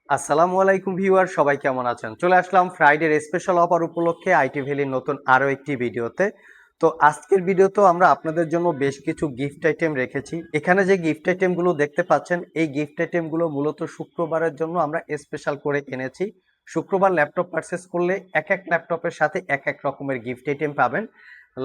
আসসালামু আলাইকুম ভিউয়ার, সবাই কেমন আছেন? চলে আসলাম ফ্রাইডের স্পেশাল অফার উপলক্ষে আইটি ভ্যালির নতুন আরো একটি ভিডিওতে। তো আজকের ভিডিওতেও আমরা আপনাদের জন্য বেশ কিছু গিফট আইটেম রেখেছি। এখানে যে গিফট আইটেমগুলো দেখতে পাচ্ছেন, এই গিফট আইটেমগুলো মূলত শুক্রবারের জন্য আমরা স্পেশাল করে এনেছি। শুক্রবার ল্যাপটপ পারচেস করলে এক এক ল্যাপটপের সাথে এক এক রকমের গিফট আইটেম পাবেন।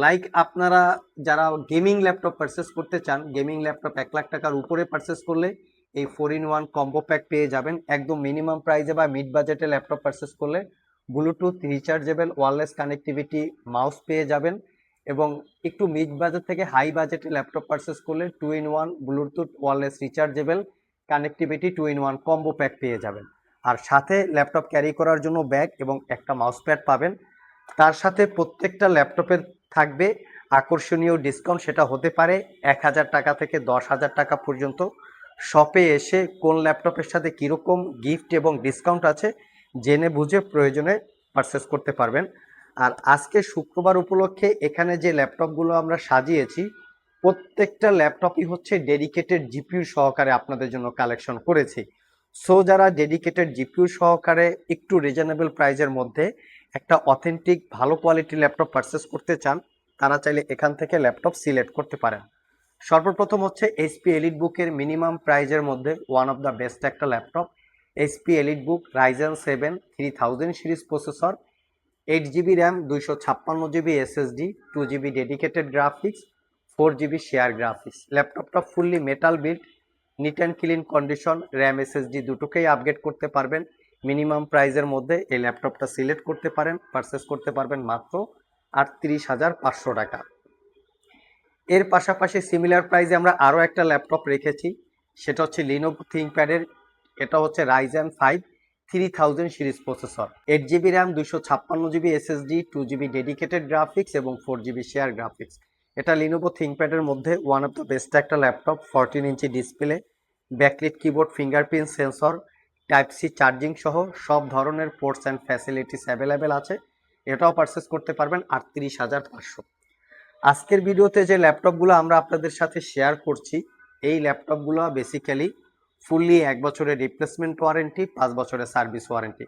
লাইক আপনারা যারা গেমিং ল্যাপটপ পারচেস করতে চান, গেমিং ল্যাপটপ 1 লাখ টাকার উপরে পারচেস করলে এই 4-in-1 কম্বো প্যাক পেয়ে যাবেন একদম মিনিমাম প্রাইসে। বা মিড বাজেটে ল্যাপটপ পারচেস করলে Bluetooth rechargeable wireless connectivity mouse পেয়ে যাবেন। এবং একটু মিড বাজেট থেকে হাই বাজেটে ল্যাপটপ পারচেস করলে 2-in-1 Bluetooth wireless rechargeable connectivity 2-in-1 combo pack পেয়ে যাবেন। আর সাথে ল্যাপটপ ক্যারি করার জন্য ব্যাগ এবং একটা মাউস প্যাড পাবেন। তার সাথে প্রত্যেকটা ল্যাপটপের থাকবে আকর্ষণীয় ডিসকাউন্ট, সেটা হতে পারে 1,000 টাকা থেকে 10,000 টাকা পর্যন্ত। শপে এসে কোন ল্যাপটপের সাথে কীরকম গিফট এবং ডিসকাউন্ট আছে জেনে বুঝে প্রয়োজনে পারচেস করতে পারবেন। আর আজকে শুক্রবার উপলক্ষে এখানে যে ল্যাপটপগুলো আমরা সাজিয়েছি, প্রত্যেকটা ল্যাপটপই হচ্ছে ডেডিকেটেড জিপিইউ সহকারে আপনাদের জন্য কালেকশন করেছি। সো যারা ডেডিকেটেড জিপিইউ সহকারে একটু রিজনেবল প্রাইজের মধ্যে একটা অথেন্টিক ভালো কোয়ালিটির ল্যাপটপ পারচেস করতে চান, তারা চাইলে এখান থেকে ল্যাপটপ সিলেক্ট করতে পারেন। সর্বপ্রথম হচ্ছে এইচপি এলিট বুকের মিনিমাম প্রাইজের মধ্যে ওয়ান অফ দ্য বেস্ট একটা laptop, HP elite book Ryzen 7 3000 series processor, 8 GB RAM, 256 GB SSD, 2 GB dedicated graphics, 4 GB share graphics. ল্যাপটপটা fully metal build, neat and clean condition, RAM SSD দুটোকেই upgrade করতে পারবেন। Minimum প্রাইজের মধ্যে এই ল্যাপটপটা select করতে পারেন, পারচেস করতে পারবেন মাত্র 38,500 টাকা। এর পাশাপাশি সিমিলার প্রাইসে আমরা আরও একটা ল্যাপটপ রেখেছি, সেটা হচ্ছে লিনোভো থিংকপ্যাডের। এটা হচ্ছে Ryzen 5 3000 series processor, 8 GB RAM, 256 GB SSD, 2 GB dedicated graphics এবং 4 জিবি শেয়ার গ্রাফিক্স। এটা লিনোভো থিংকপ্যাডের মধ্যে ওয়ান অফ দ্য বেস্ট একটা laptop. 14 inch display, backlit keyboard, fingerprint sensor, type C charging সহ সব ধরনের পোর্টস অ্যান্ড ফ্যাসিলিটিস অ্যাভেলেবেল আছে। এটাও পারচেস করতে পারবেন 38,500। আজকের ভিডিওতে যে ল্যাপটপগুলো আমরা আপনাদের সাথে শেয়ার করছি, এই ল্যাপটপগুলো বেসিক্যালি ফুললি 1 বছরের রিপ্লেসমেন্ট ওয়ারেন্টি, 5 বছরের সার্ভিস ওয়ারেন্টি।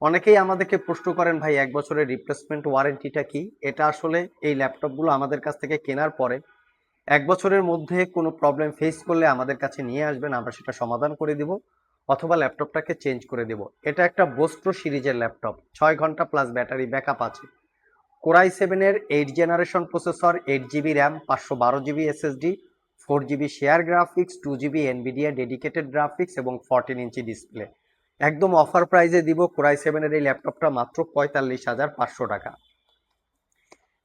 অনেকেই আমাদেরকে প্রশ্ন করেন, ভাই 1 বছরের রিপ্লেসমেন্ট ওয়ারেন্টিটা কি? এটা আসলে এই ল্যাপটপগুলো আমাদের কাছ থেকে কেনার পরে 1 বছরের মধ্যে কোনো প্রবলেম ফেস করলে আমাদের কাছে নিয়ে আসবেন, আমরা সেটা সমাধান করে দিব অথবা ল্যাপটপটাকে চেঞ্জ করে দেব। এটা একটা বোস্ট্রো সিরিজের ল্যাপটপ, 6 ঘন্টা প্লাস ব্যাটারি ব্যাকআপ আছে। কোরাই 7-এর 8 generation processor, 8 GB RAM, 512 GB SSD, 4 GB share graphics, 2 GB Nvidia dedicated graphics এবং 14 ইঞ্চি ডিসপ্লে। একদম অফার প্রাইজে দিব কোরাই 7-এর এই ল্যাপটপটা মাত্র 45,500 টাকা।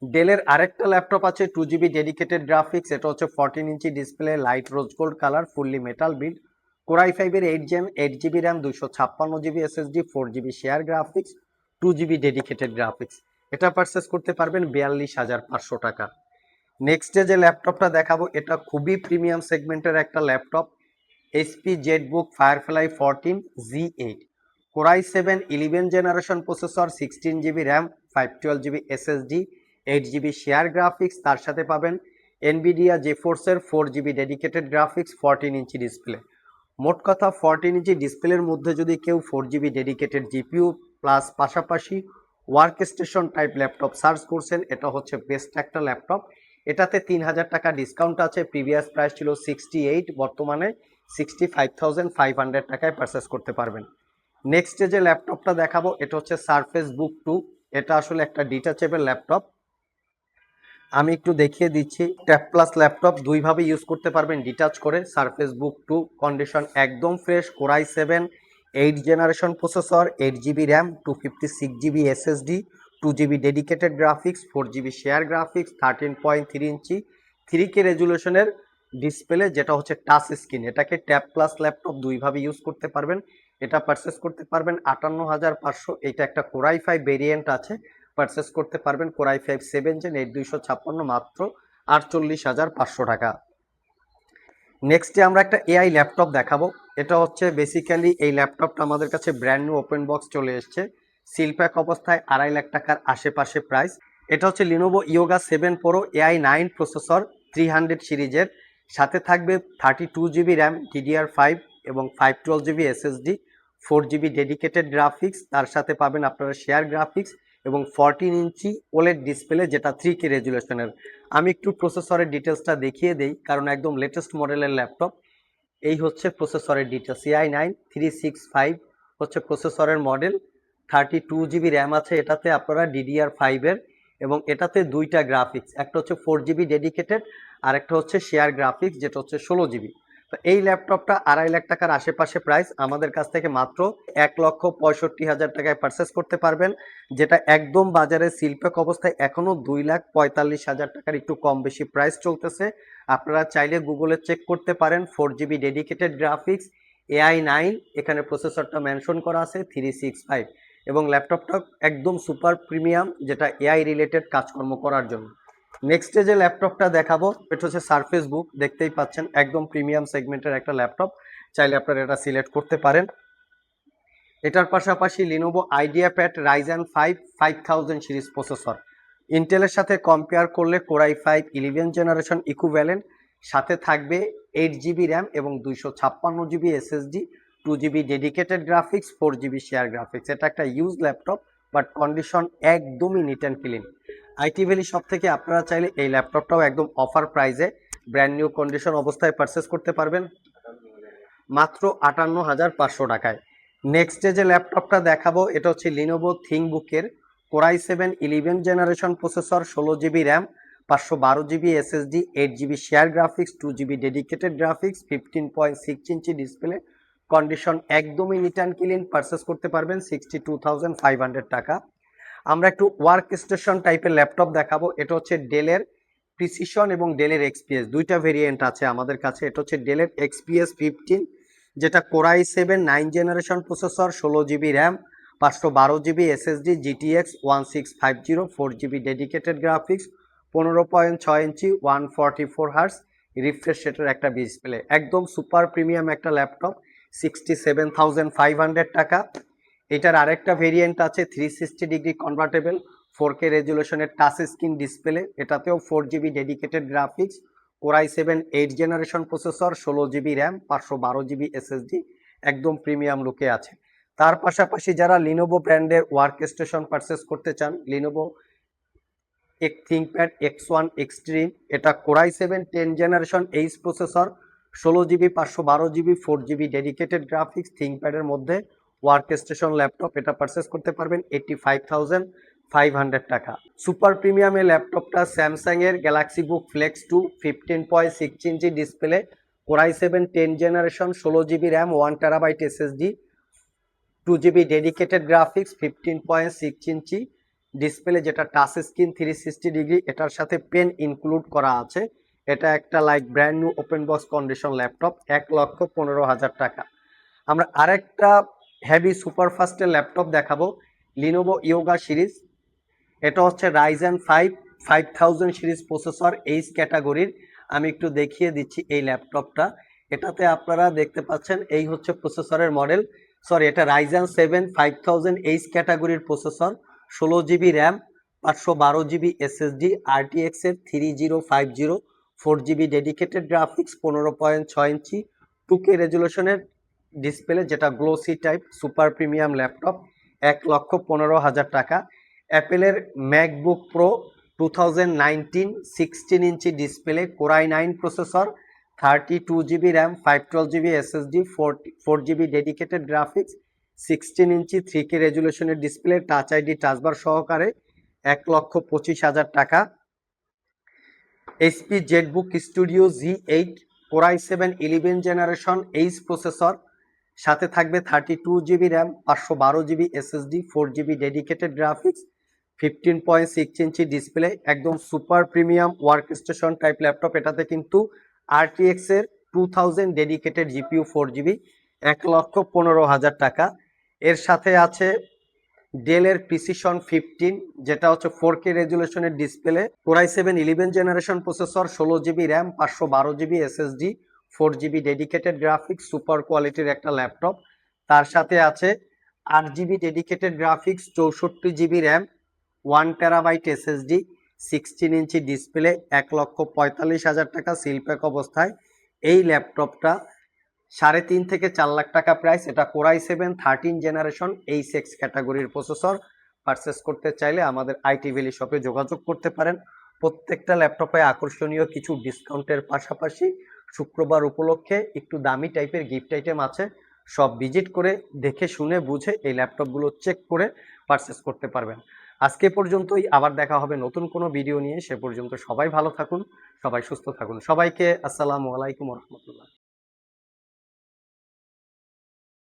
ডেলের আরেকটা ল্যাপটপ আছে 2 জিবি ডেডিকেটেড গ্রাফিক্স, এটা হচ্ছে 14 inch display, light rose gold colour, fully metal build. Core i 5-এর 8 gen, 8 GB RAM, 256 GB SSD, 4 GB share graphics, 2 GB dedicated graphics. এটা পারচেস করতে পারবেন 42,500 টাকা। নেক্সট যে ল্যাপটপটা দেখাবো, এটা খুবই প্রিমিয়াম সেগমেন্টের একটা laptop, HP Jetbook firefly 14 Z8, core i 7 11 generation processor, 16 GB RAM, 512 GB SSD, 8 GB share graphics. তার সাথে পাবেন Nvidia জেফোর্সের 4 GB dedicated graphics, 14 inch display. মোট কথা 14 ইঞ্চি ডিসপ্লের মধ্যে যদি কেউ 4 জিবি ডেডিকেটেড জিপিইউ প্লাস পাশাপাশি work station type laptop search করছেন, এটা হচ্ছে বেস্ট একটা ল্যাপটপ। এটাতে 3,000 টাকা ডিসকাউন্ট আছে, প্রিভিয়াস প্রাইস ছিল 68, বর্তমানে 65,500 টাকায় পারচেস করতে পারবেন। নেক্সট যে ল্যাপটপটা দেখাবো, এটা হচ্ছে সারফেস বুক 2। এটা আসলে একটা ডিটাচেবল ল্যাপটপ, আমি একটু দেখিয়ে দিচ্ছি। ট্যাব প্লাস ল্যাপটপ দুইভাবে ইউজ করতে পারবেন ডিটাচ করে। সারফেস বুক 2 কন্ডিশন একদম fresh, core i 7 8 generation processor, 8 GB RAM, 256 GB SSD, 2 GB dedicated graphics, 4 GB share graphics, 13.3 ইঞ্চি 3K রেজুলেশনের ডিসপ্লে, যেটা হচ্ছে টাচ স্ক্রিন। এটাকে ট্যাব প্লাস ল্যাপটপ দুইভাবে ইউজ করতে পারবেন। এটা পারচেস করতে পারবেন 58,500। এটা একটা কোরাই 5 ভেরিয়েন্ট আছে, পারচেস করতে পারবেন কোরাই 5 7 জেন 8256 মাত্র 48,500 টাকা। নেক্সটে আমরা একটা এআই ল্যাপটপ দেখাবো। এটা হচ্ছে বেসিক্যালি এই ল্যাপটপটা আমাদের কাছে ব্র্যান্ড নিউ ওপেন বক্স চলে এসছে, সিলপ্যাক অবস্থায় 2.5 লাখ টাকার আশেপাশে প্রাইস। এটা হচ্ছে Lenovo yoga 7 pro AI 9 processor 300 সিরিজের, সাথে থাকবে 32 জিবি র্যাম, DDR5 এবং 512 GB SSD, 4 GB dedicated graphics, তার সাথে পাবেন আপনারা শেয়ার গ্রাফিক্স এবং 14 ইঞ্চি ওলেড ডিসপ্লে যেটা 3K রেজুলেশনের। আমি একটু প্রসেসরের ডিটেলসটা দেখিয়ে দেই, কারণ একদম লেটেস্ট মডেলের ল্যাপটপ। এই হচ্ছে প্রসেসরের ডিটেলস, AI9 365 হচ্ছে প্রসেসরের মডেল। 32 GB র্যাম আছে এটাতে আপনারা DDR5 এর, এবং এটাতে দুইটা গ্রাফিক্স, একটা হচ্ছে 4 GB ডেডিকেটেড আর একটা হচ্ছে শেয়ার গ্রাফিক্স যেটা হচ্ছে 16 GB। তো এই ল্যাপটপটা 2.5 লাখ টাকার আশেপাশে প্রাইস, আমাদের কাছ থেকে মাত্র 1,65,000 টাকায় পারচেস করতে পারবেন, যেটা একদম বাজারে সিলপ্যাক অবস্থায় এখনো 2,45,000 টাকার একটু কম বেশি প্রাইস চলতেছে। আপনারা চাইলে গুগলে চেক করতে পারেন। 4 GB ডেডিকেটেড গ্রাফিক্স, AI9, এখানে প্রসেসরটা মেনশন করা আছে 365, এবং ল্যাপটপটা একদম সুপার প্রিমিয়াম, যেটা AI রিলেটেড কাজকর্ম করার জন্য। নেক্সটে যে ল্যাপটপটা দেখাবো এটা হচ্ছে সারফেস বুক, দেখতেই পাচ্ছেন একদম প্রিমিয়াম সেগমেন্টের একটা ল্যাপটপ, চাইলে আপনারা এটা সিলেক্ট করতে পারেন। এটার পাশাপাশি Lenovo IdeaPad Ryzen 5 5000 series processor, ইন্টেলের সাথে কম্পেয়ার করলে কোর i5 11 জেনারেশন ইকুইভ্যালেন্ট, সাথে থাকবে 8 GB র্যাম এবং 256 GB SSD, 2 GB dedicated graphics, 4 GB share graphics. এটা একটা ইউজ ল্যাপটপ, বাট কন্ডিশন একদমই neat and clean. IT valley shop থেকে আপনারা চাইলে এই ল্যাপটপটাও একদম অফার প্রাইসে ব্র্যান্ড নিউ কন্ডিশন অবস্থায় পারচেস করতে পারবেন মাত্র 58,500 টাকায়। নেক্সটে যে ল্যাপটপটা দেখাবো এটা হচ্ছে লিনোভো থিংকবুকের core i7 11 generation processor, 16 GB RAM, 512 GB SSD, 8 GB share graphics, 2 GB dedicated graphics, 15.6 inch display, condition একদমই নিট অ্যান্ড ক্লিন, পারচেস করতে পারবেন 62,500 টাকা। আমরা একটু ওয়ার্ক স্টেশন টাইপের ল্যাপটপ দেখাবো, এটা হচ্ছে ডেলের প্রিসিশন এবং ডেলের এক্সপিএস, দুইটা ভেরিয়েন্ট আছে আমাদের কাছে। এটা হচ্ছে ডেলের এক্সপিএস 15, যেটা core i7 9 generation processor, 16 GB RAM, 512 GB SSD, GTX 1650, 4 GB dedicated graphics, 15.6 ইঞ্চি 144 হার্স রিফ্রেশ রেটের একটা ডিসপ্লে, একদম সুপার প্রিমিয়াম একটা ল্যাপটপ, 67,500 টাকা। এটার আরেকটা ভেরিয়েন্ট আছে 360 ডিগ্রি কনভার্টেবল 4K রেজুলেশনের টাচ স্ক্রিন ডিসপ্লে, এটাতেও 4 GB dedicated graphics, core i7 8 generation processor, 16 GB RAM, 512 GB SSD, একদম প্রিমিয়াম লুকে আছে। তার পাশাপাশি যারা লিনোভো ব্র্যান্ডের ওয়ার্ক স্টেশন পারচেস করতে চান, লিনোভো থিংকপ্যাড X1 এক্সট্রিম, এটা core i7 10 generation H processor, 16 GB 512 GB 4 GB dedicated graphics, থিংকপ্যাডের মধ্যে ওয়ার্ক স্টেশন ল্যাপটপ, এটা পারচেস করতে পারবেন 85,500 টাকা। সুপার প্রিমিয়াম এই ল্যাপটপটা স্যামসাং এর Galaxy Book Flex 2 15.6 inch display, core i7 10 generation, 16 GB RAM, 1TB SSD, 2 GB dedicated graphics, 15.6 inch display, যেটা টাচ স্ক্রিন 360 ডিগ্রি, এটার সাথে পেন ইনক্লুড করা আছে। এটা একটা like brand new open box condition laptop, 1,15,000 টাকা। আমরা আরেকটা হেভি সুপারফাস্টের ল্যাপটপ দেখাবো, লিনোভো ইয়োগা সিরিজ, এটা হচ্ছে Ryzen 5 5000 সিরিজ প্রসেসর, এইচ ক্যাটাগরির। আমি একটু দেখিয়ে দিচ্ছি এই ল্যাপটপটা, এটাতে আপনারা দেখতে পাচ্ছেন এই হচ্ছে প্রসেসরের মডেল, সরি এটা Ryzen 7 5000 এইচ ক্যাটাগরির processor, 16 GB RAM, 512 GB SSD, RTX এর 3050, 4 GB dedicated graphics, 15.6 inch 2K রেজুলেশনের ডিসপ্লে, যেটা glossy type super premium laptop, 1,15,000 টাকা। অ্যাপেলের MacBook Pro 2019 16 inch display, core i9 processor, 32 GB RAM, 512 GB SSD, 4 GB dedicated graphics, 16 inch 3K রেজুলেশনের display, touch ID touch bar সহকারে, 1,25,000 টাকা। HP Jetbook studio Z8 core i7 11 generation H processor, সাথে থাকবে 32 GB RAM, 512 GB SSD, 4 GB dedicated graphics, 15.6 inch display, একদম super premium work station type laptop. এটাতে কিন্তু RTX এর 2000 dedicated GPU 4 GB, 1,15,000 টাকা। এর সাথে আছে ডেলের প্রিসিশন 15, যেটা হচ্ছে 4K রেজুলেশনের display, core i7 11 generation processor, 16 GB RAM, 512 GB SSD, 4 GB dedicated graphics, super কোয়ালিটির একটা ল্যাপটপ। তার সাথে আছে 8 GB dedicated graphics, 64 GB RAM, 1TB SSD, 16 inch display, 1,45,000 টাকা সিলপ্যাক অবস্থায়। এই ল্যাপটপটা 3.5 থেকে 4 লাখ টাকা প্রাইস। এটা কোরাই 7 13 জেনারেশন H6 ক্যাটাগরির প্রসেসর। পারচেস করতে চাইলে আমাদের আইটি ভ্যালি শপে যোগাযোগ করতে পারেন। প্রত্যেকটা ল্যাপটপে আকর্ষণীয় কিছু ডিসকাউন্টের পাশাপাশি শুক্রবার উপলক্ষে একটু দামি টাইপের গিফট আইটেম আছে। সব ভিজিট করে দেখে শুনে বুঝে এই ল্যাপটপগুলো চেক করে পারচেস করতে পারবেন। আজকে পর্যন্তই, আবার দেখা হবে নতুন কোনো ভিডিও নিয়ে। সে পর্যন্ত সবাই ভালো থাকুন, সবাই সুস্থ থাকুন। সবাইকে আসসালামু আলাইকুম রহমতুল্লাহ।